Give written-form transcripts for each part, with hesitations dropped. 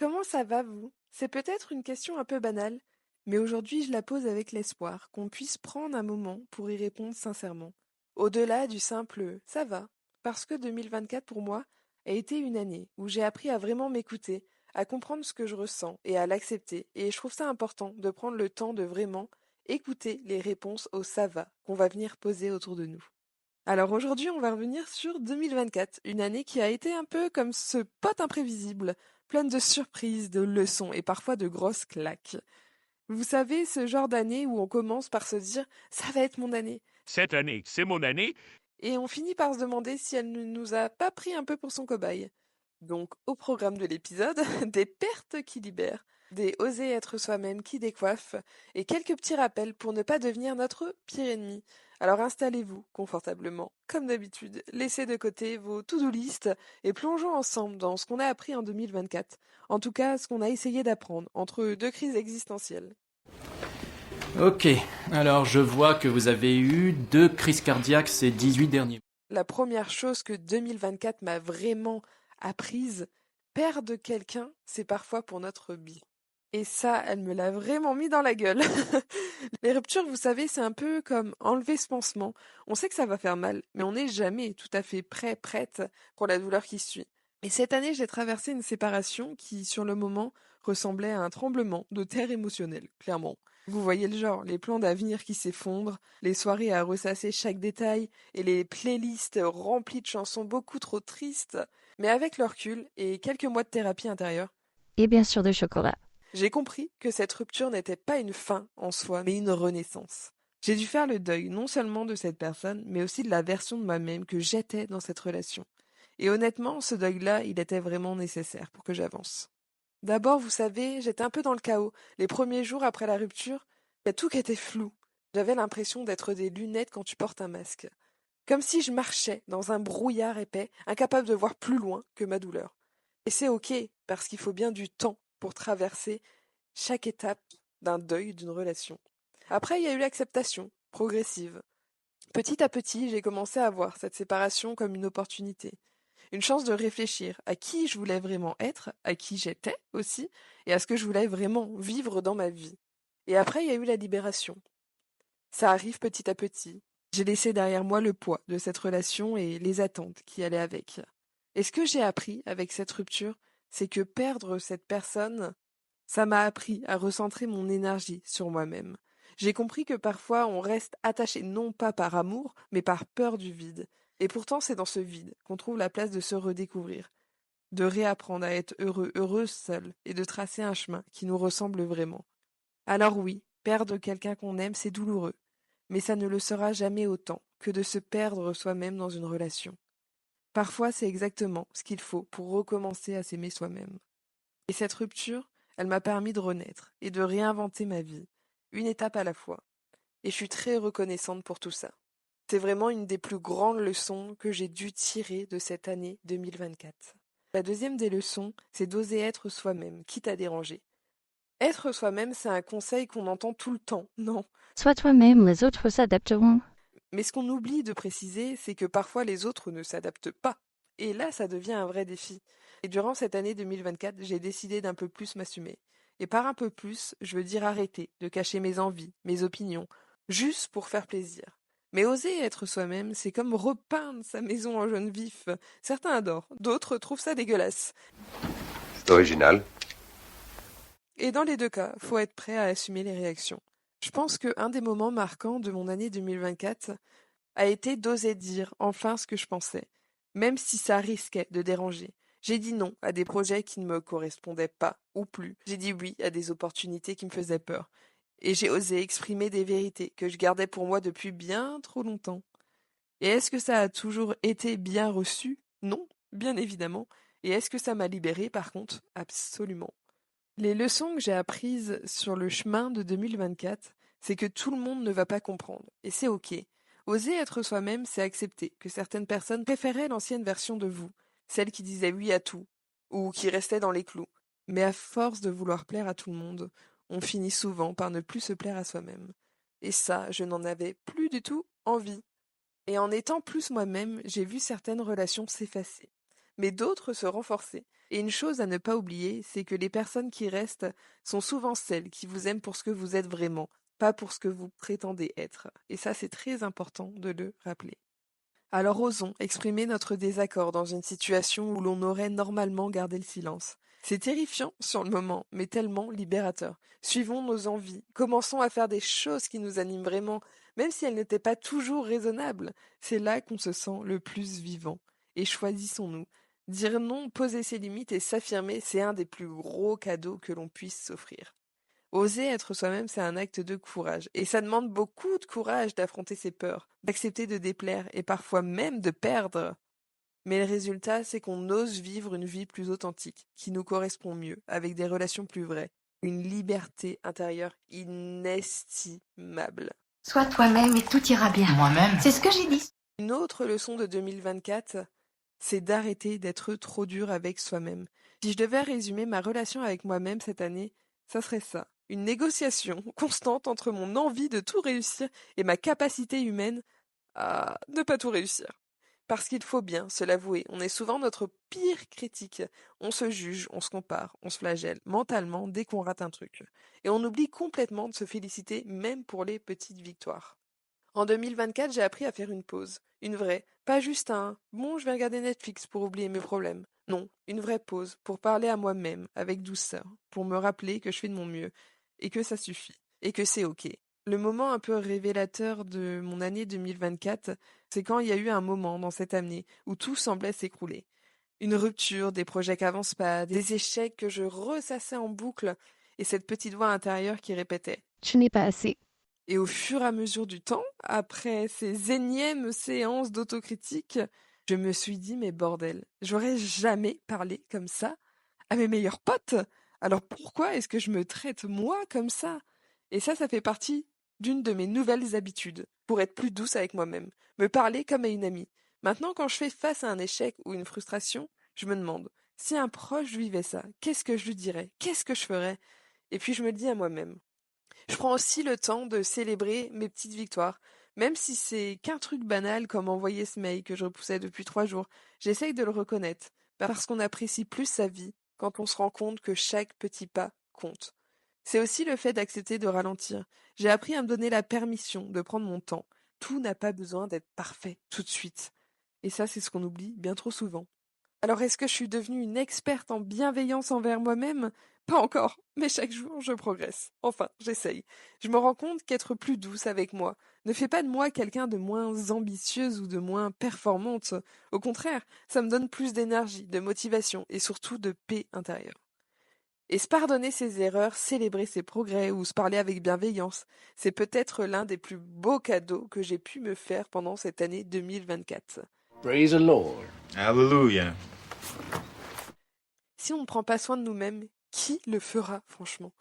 Comment ça va, vous? C'est peut-être une question un peu banale, mais aujourd'hui je la pose avec l'espoir qu'on puisse prendre un moment pour y répondre sincèrement. Au-delà du simple ça va, parce que 2024 pour moi a été une année où j'ai appris à vraiment m'écouter, à comprendre ce que je ressens et à l'accepter, et je trouve ça important de prendre le temps de vraiment écouter les réponses au ça va qu'on va venir poser autour de nous. Alors aujourd'hui, on va revenir sur 2024, une année qui a été un peu comme ce pote imprévisible, pleine de surprises, de leçons et parfois de grosses claques. Vous savez, ce genre d'année où on commence par se dire ça va être mon année, Cette année, c'est mon année. et on finit par se demander si elle ne nous a pas pris un peu pour son cobaye. Donc, au programme de l'épisode, des pertes qui libèrent, des oser être soi-même qui décoiffent, et quelques petits rappels pour ne pas devenir notre pire ennemi. Alors installez-vous confortablement, comme d'habitude, laissez de côté vos to-do list et plongeons ensemble dans ce qu'on a appris en 2024. En tout cas, ce qu'on a essayé d'apprendre entre deux crises existentielles. Ok, alors je vois que vous avez eu 2 crises cardiaques ces 18 derniers mois. La première chose que 2024 m'a vraiment apprise, perdre quelqu'un, c'est parfois pour notre bien. Et ça, elle me l'a vraiment mis dans la gueule. Les ruptures, vous savez, c'est un peu comme enlever ce pansement. On sait que ça va faire mal, mais on n'est jamais tout à fait prêt, prête pour la douleur qui suit. Et cette année, j'ai traversé une séparation qui, sur le moment, ressemblait à un tremblement de terre émotionnel, clairement. Vous voyez le genre, les plans d'avenir qui s'effondrent, les soirées à ressasser chaque détail, et les playlists remplies de chansons beaucoup trop tristes. Mais avec le recul et quelques mois de thérapie intérieure, Et bien sûr de chocolat. j'ai compris que cette rupture n'était pas une fin en soi, mais une renaissance. J'ai dû faire le deuil non seulement de cette personne, mais aussi de la version de moi-même que j'étais dans cette relation. Et honnêtement, ce deuil-là, il était vraiment nécessaire pour que j'avance. D'abord, vous savez, j'étais un peu dans le chaos. Les premiers jours après la rupture, il y a tout qui était flou. J'avais l'impression d'être des lunettes quand tu portes un masque. Comme si je marchais dans un brouillard épais, incapable de voir plus loin que ma douleur. Et c'est ok, parce qu'il faut bien du temps pour traverser chaque étape d'un deuil d'une relation. Après, il y a eu l'acceptation, progressive. Petit à petit, j'ai commencé à voir cette séparation comme une opportunité, une chance de réfléchir à qui je voulais vraiment être, à qui j'étais aussi, et à ce que je voulais vraiment vivre dans ma vie. Et après, il y a eu la libération. Ça arrive petit à petit. J'ai laissé derrière moi le poids de cette relation et les attentes qui allaient avec. Et ce que j'ai appris avec cette rupture, c'est que perdre cette personne, ça m'a appris à recentrer mon énergie sur moi-même. J'ai compris que parfois on reste attaché non pas par amour, mais par peur du vide. Et pourtant c'est dans ce vide qu'on trouve la place de se redécouvrir, de réapprendre à être heureux, heureuse seule, et de tracer un chemin qui nous ressemble vraiment. Alors oui, perdre quelqu'un qu'on aime, c'est douloureux, mais ça ne le sera jamais autant que de se perdre soi-même dans une relation. Parfois c'est exactement ce qu'il faut pour recommencer à s'aimer soi-même. Et cette rupture, elle m'a permis de renaître et de réinventer ma vie, une étape à la fois. Et je suis très reconnaissante pour tout ça. C'est vraiment une des plus grandes leçons que j'ai dû tirer de cette année 2024. La deuxième des leçons, c'est d'oser être soi-même, quitte à déranger. Être soi-même, c'est un conseil qu'on entend tout le temps, non. Sois toi-même, les autres s'adapteront. Mais ce qu'on oublie de préciser, c'est que parfois les autres ne s'adaptent pas. Et là, ça devient un vrai défi. Et durant cette année 2024, j'ai décidé d'un peu plus m'assumer. Et par un peu plus, je veux dire arrêter de cacher mes envies, mes opinions, juste pour faire plaisir. Mais oser être soi-même, c'est comme repeindre sa maison en jaune vif. Certains adorent, d'autres trouvent ça dégueulasse. C'est original. Et dans les deux cas, faut être prêt à assumer les réactions. Je pense que un des moments marquants de mon année 2024 a été d'oser dire enfin ce que je pensais, même si ça risquait de déranger. J'ai dit non à des projets qui ne me correspondaient pas ou plus. J'ai dit oui à des opportunités qui me faisaient peur. Et j'ai osé exprimer des vérités que je gardais pour moi depuis bien trop longtemps. Et est-ce que ça a toujours été bien reçu? Non, bien évidemment. Et est-ce que ça m'a libérée par contre? Absolument. Les leçons que j'ai apprises sur le chemin de 2024, c'est que tout le monde ne va pas comprendre, et c'est ok. Oser être soi-même, c'est accepter que certaines personnes préféraient l'ancienne version de vous, celle qui disait oui à tout, ou qui restait dans les clous. Mais à force de vouloir plaire à tout le monde, on finit souvent par ne plus se plaire à soi-même. Et ça, je n'en avais plus du tout envie. Et en étant plus moi-même, j'ai vu certaines relations s'effacer. mais d'autres se renforcer. Et une chose à ne pas oublier, c'est que les personnes qui restent sont souvent celles qui vous aiment pour ce que vous êtes vraiment, pas pour ce que vous prétendez être. Et ça, c'est très important de le rappeler. Alors osons exprimer notre désaccord dans une situation où l'on aurait normalement gardé le silence. C'est terrifiant sur le moment, mais tellement libérateur. Suivons nos envies, commençons à faire des choses qui nous animent vraiment, même si elles n'étaient pas toujours raisonnables. C'est là qu'on se sent le plus vivant. Et choisissons-nous. Dire non, poser ses limites et s'affirmer, c'est un des plus gros cadeaux que l'on puisse s'offrir. Oser être soi-même, c'est un acte de courage. Et ça demande beaucoup de courage d'affronter ses peurs, d'accepter de déplaire et parfois même de perdre. Mais le résultat, c'est qu'on ose vivre une vie plus authentique, qui nous correspond mieux, avec des relations plus vraies, une liberté intérieure inestimable. Sois toi-même et tout ira bien. Moi-même. C'est ce que j'ai dit. Une autre leçon de 2024, c'est d'arrêter d'être trop dur avec soi-même. Si je devais résumer ma relation avec moi-même cette année, ça serait ça. Une négociation constante entre mon envie de tout réussir et ma capacité humaine à ne pas tout réussir. Parce qu'il faut bien se l'avouer, on est souvent notre pire critique. On se juge, on se compare, on se flagelle mentalement dès qu'on rate un truc. Et on oublie complètement de se féliciter même pour les petites victoires. En 2024, j'ai appris à faire une pause. Une vraie. Pas juste un bon, je vais regarder Netflix pour oublier mes problèmes. Non, une vraie pause pour parler à moi-même avec douceur, pour me rappeler que je fais de mon mieux et que ça suffit et que c'est ok. Le moment un peu révélateur de mon année 2024, c'est quand il y a eu un moment dans cette année où tout semblait s'écrouler. Une rupture, des projets qui avancent pas, des échecs que je ressassais en boucle et cette petite voix intérieure qui répétait. Tu n'es pas assez. Et au fur et à mesure du temps, après ces énièmes séances d'autocritique, je me suis dit, mais bordel, j'aurais jamais parlé comme ça à mes meilleurs potes. Alors pourquoi est-ce que je me traite moi comme ça? Et ça fait partie d'une de mes nouvelles habitudes, pour être plus douce avec moi-même, me parler comme à une amie. Maintenant, quand je fais face à un échec ou une frustration, je me demande, si un proche vivait ça, qu'est-ce que je lui dirais? Qu'est-ce que je ferais? Et puis je me le dis à moi-même. Je prends aussi le temps de célébrer mes petites victoires, même si c'est qu'un truc banal comme envoyer ce mail que je repoussais depuis 3 jours. J'essaye de le reconnaître, parce qu'on apprécie plus sa vie quand on se rend compte que chaque petit pas compte. C'est aussi le fait d'accepter de ralentir. J'ai appris à me donner la permission de prendre mon temps. Tout n'a pas besoin d'être parfait tout de suite. Et ça, c'est ce qu'on oublie bien trop souvent. Alors est-ce que je suis devenue une experte en bienveillance envers moi-même? Pas encore, mais chaque jour je progresse. Enfin, j'essaye. Je me rends compte qu'être plus douce avec moi ne fait pas de moi quelqu'un de moins ambitieuse ou de moins performante. Au contraire, ça me donne plus d'énergie, de motivation et surtout de paix intérieure. Et se pardonner ses erreurs, célébrer ses progrès ou se parler avec bienveillance, c'est peut-être l'un des plus beaux cadeaux que j'ai pu me faire pendant cette année 2024. Praise the Lord. Hallelujah. Si on ne prend pas soin de nous-mêmes, qui le fera, franchement?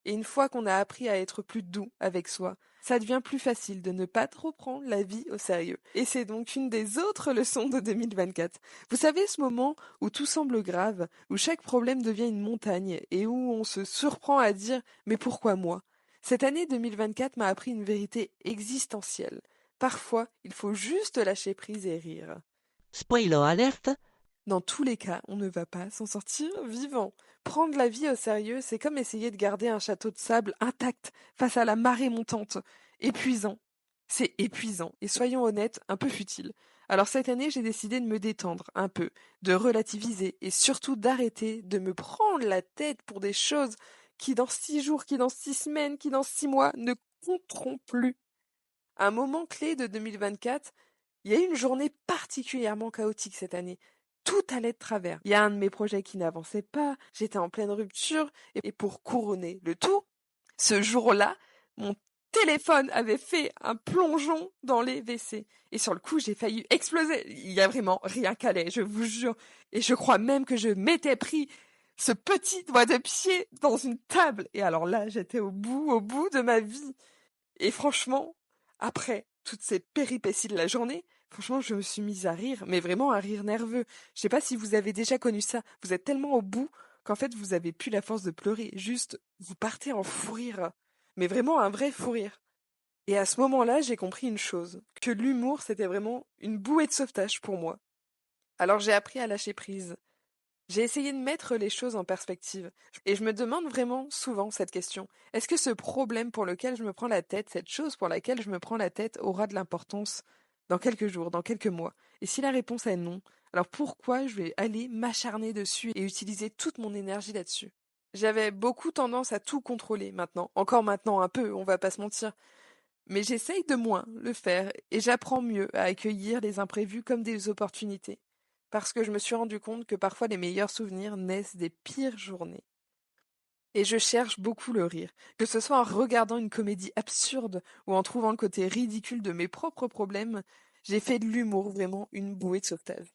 Et une fois qu'on a appris à être plus doux avec soi, ça devient plus facile de ne pas trop prendre la vie au sérieux. Et c'est donc une des autres leçons de 2024. Vous savez, ce moment où tout semble grave, où chaque problème devient une montagne, et où on se surprend à dire « mais pourquoi moi ?» Cette année 2024 m'a appris une vérité existentielle. Parfois, il faut juste lâcher prise et rire. Spoiler alert. Dans tous les cas, on ne va pas s'en sortir vivant. Prendre la vie au sérieux, c'est comme essayer de garder un château de sable intact face à la marée montante. Épuisant. C'est épuisant. Et soyons honnêtes, un peu futile. Alors cette année, j'ai décidé de me détendre un peu, de relativiser et surtout d'arrêter de me prendre la tête pour des choses qui dans 6 jours, qui dans 6 semaines, qui dans 6 mois ne compteront plus. Un moment clé de 2024, il y a eu une journée particulièrement chaotique cette année. Tout allait de travers. Il y a un de mes projets qui n'avançait pas, j'étais en pleine rupture, et pour couronner le tout, ce jour-là, mon téléphone avait fait un plongeon dans les WC. Et sur le coup, j'ai failli exploser. Il y a vraiment rien qu'allait, je vous jure. Et je crois même que je m'étais pris ce petit doigt de pied dans une table. Et alors là, j'étais au bout de ma vie. Et franchement, après toutes ces péripéties de la journée, franchement, je me suis mise à rire, mais vraiment un rire nerveux. Je sais pas si vous avez déjà connu ça. Vous êtes tellement au bout qu'en fait, vous avez plus la force de pleurer. Juste, vous partez en fou rire. Mais vraiment un vrai fou rire. Et à ce moment-là, j'ai compris une chose. Que l'humour, c'était vraiment une bouée de sauvetage pour moi. Alors j'ai appris à lâcher prise. J'ai essayé de mettre les choses en perspective. Et je me demande vraiment souvent cette question. Est-ce que ce problème pour lequel je me prends la tête, cette chose pour laquelle je me prends la tête, aura de l'importance dans quelques jours, dans quelques mois? Et si la réponse est non, alors pourquoi je vais aller m'acharner dessus et utiliser toute mon énergie là-dessus? J'avais beaucoup tendance à tout contrôler maintenant. Encore maintenant un peu, on va pas se mentir. Mais j'essaye de moins le faire et j'apprends mieux à accueillir les imprévus comme des opportunités. Parce que je me suis rendu compte que parfois les meilleurs souvenirs naissent des pires journées. Et je cherche beaucoup le rire, que ce soit en regardant une comédie absurde ou en trouvant le côté ridicule de mes propres problèmes, j'ai fait de l'humour vraiment une bouée de sauvetage.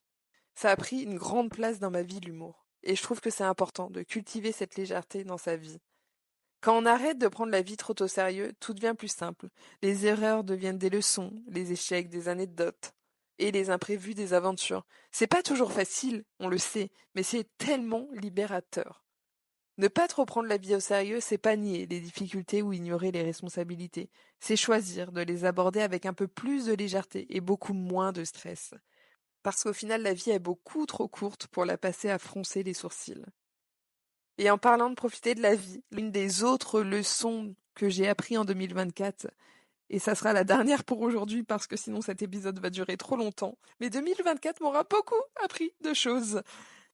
Ça a pris une grande place dans ma vie, l'humour. Et je trouve que c'est important de cultiver cette légèreté dans sa vie. Quand on arrête de prendre la vie trop au sérieux, tout devient plus simple. Les erreurs deviennent des leçons, les échecs des anecdotes, et les imprévus des aventures. C'est pas toujours facile, on le sait, mais c'est tellement libérateur. Ne pas trop prendre la vie au sérieux, c'est pas nier les difficultés ou ignorer les responsabilités. C'est choisir de les aborder avec un peu plus de légèreté et beaucoup moins de stress. Parce qu'au final, la vie est beaucoup trop courte pour la passer à froncer les sourcils. Et en parlant de profiter de la vie, l'une des autres leçons que j'ai appris en 2024, et ça sera la dernière pour aujourd'hui parce que sinon cet épisode va durer trop longtemps, mais 2024 m'aura beaucoup appris de choses,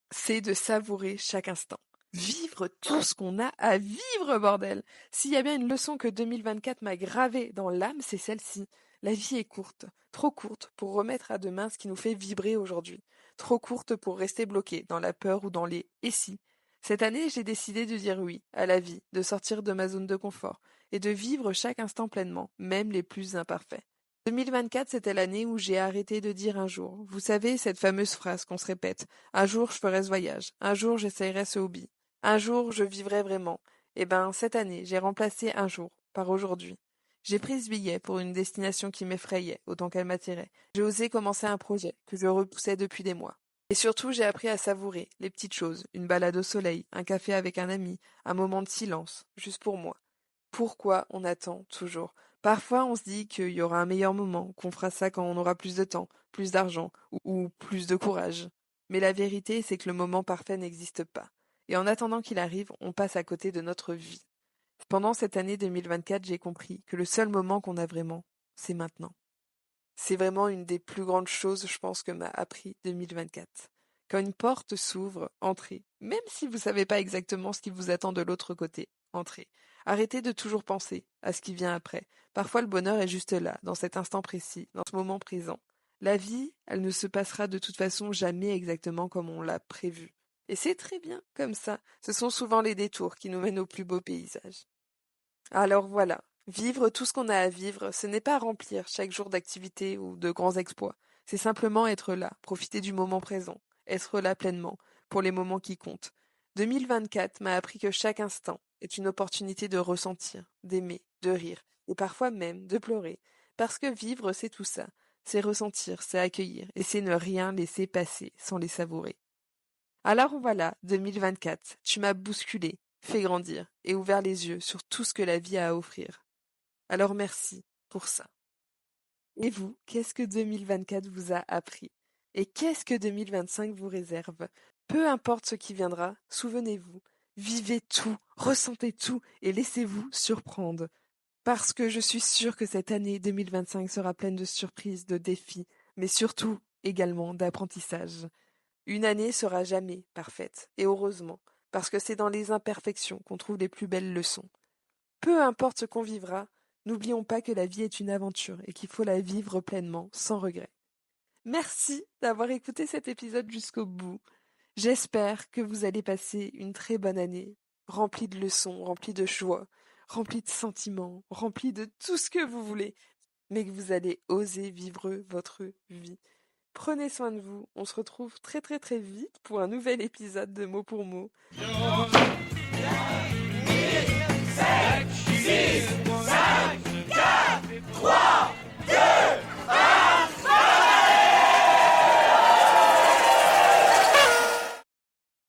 c'est de savourer chaque instant. Vivre tout ce qu'on a à vivre, bordel! S'il y a bien une leçon que 2024 m'a gravée dans l'âme, c'est celle-ci. La vie est courte, trop courte pour remettre à demain ce qui nous fait vibrer aujourd'hui, trop courte pour rester bloqué dans la peur ou dans les « et si ». Cette année, j'ai décidé de dire oui à la vie, de sortir de ma zone de confort et de vivre chaque instant pleinement, même les plus imparfaits. 2024, c'était l'année où j'ai arrêté de dire un jour. Vous savez, cette fameuse phrase qu'on se répète. Un jour, je ferai ce voyage. Un jour, j'essayerai ce hobby. Un jour, je vivrai vraiment. Eh ben, cette année, j'ai remplacé un jour par aujourd'hui. J'ai pris ce billet pour une destination qui m'effrayait autant qu'elle m'attirait. J'ai osé commencer un projet que je repoussais depuis des mois. Et surtout, j'ai appris à savourer les petites choses, une balade au soleil, un café avec un ami, un moment de silence, juste pour moi. Pourquoi on attend toujours? Parfois, on se dit qu'il y aura un meilleur moment, qu'on fera ça quand on aura plus de temps, plus d'argent ou plus de courage. Mais la vérité, c'est que le moment parfait n'existe pas. Et en attendant qu'il arrive, on passe à côté de notre vie. Pendant cette année 2024, j'ai compris que le seul moment qu'on a vraiment, c'est maintenant. C'est vraiment une des plus grandes choses, je pense, que m'a appris 2024. Quand une porte s'ouvre, entrez. Même si vous ne savez pas exactement ce qui vous attend de l'autre côté, entrez. Arrêtez de toujours penser à ce qui vient après. Parfois, le bonheur est juste là, dans cet instant précis, dans ce moment présent. La vie, elle ne se passera de toute façon jamais exactement comme on l'a prévu. Et c'est très bien comme ça. Ce sont souvent les détours qui nous mènent aux plus beaux paysages. Alors voilà, vivre tout ce qu'on a à vivre, ce n'est pas remplir chaque jour d'activités ou de grands exploits. C'est simplement être là, profiter du moment présent, être là pleinement, pour les moments qui comptent. 2024 m'a appris que chaque instant est une opportunité de ressentir, d'aimer, de rire, et parfois même de pleurer. Parce que vivre, c'est tout ça. C'est ressentir, c'est accueillir, et c'est ne rien laisser passer sans les savourer. Alors voilà, 2024, tu m'as bousculé, fait grandir et ouvert les yeux sur tout ce que la vie a à offrir. Alors merci pour ça. Et vous, qu'est-ce que 2024 vous a appris? Et qu'est-ce que 2025 vous réserve? Peu importe ce qui viendra, souvenez-vous, vivez tout, ressentez tout et laissez-vous surprendre. Parce que je suis sûre que cette année 2025 sera pleine de surprises, de défis, mais surtout également d'apprentissage. Une année sera jamais parfaite, et heureusement, parce que c'est dans les imperfections qu'on trouve les plus belles leçons. Peu importe ce qu'on vivra, n'oublions pas que la vie est une aventure et qu'il faut la vivre pleinement, sans regret. Merci d'avoir écouté cet épisode jusqu'au bout. J'espère que vous allez passer une très bonne année, remplie de leçons, remplie de joie, remplie de sentiments, remplie de tout ce que vous voulez, mais que vous allez oser vivre votre vie. Prenez soin de vous, on se retrouve très très très vite pour un nouvel épisode de Mot pour Mot.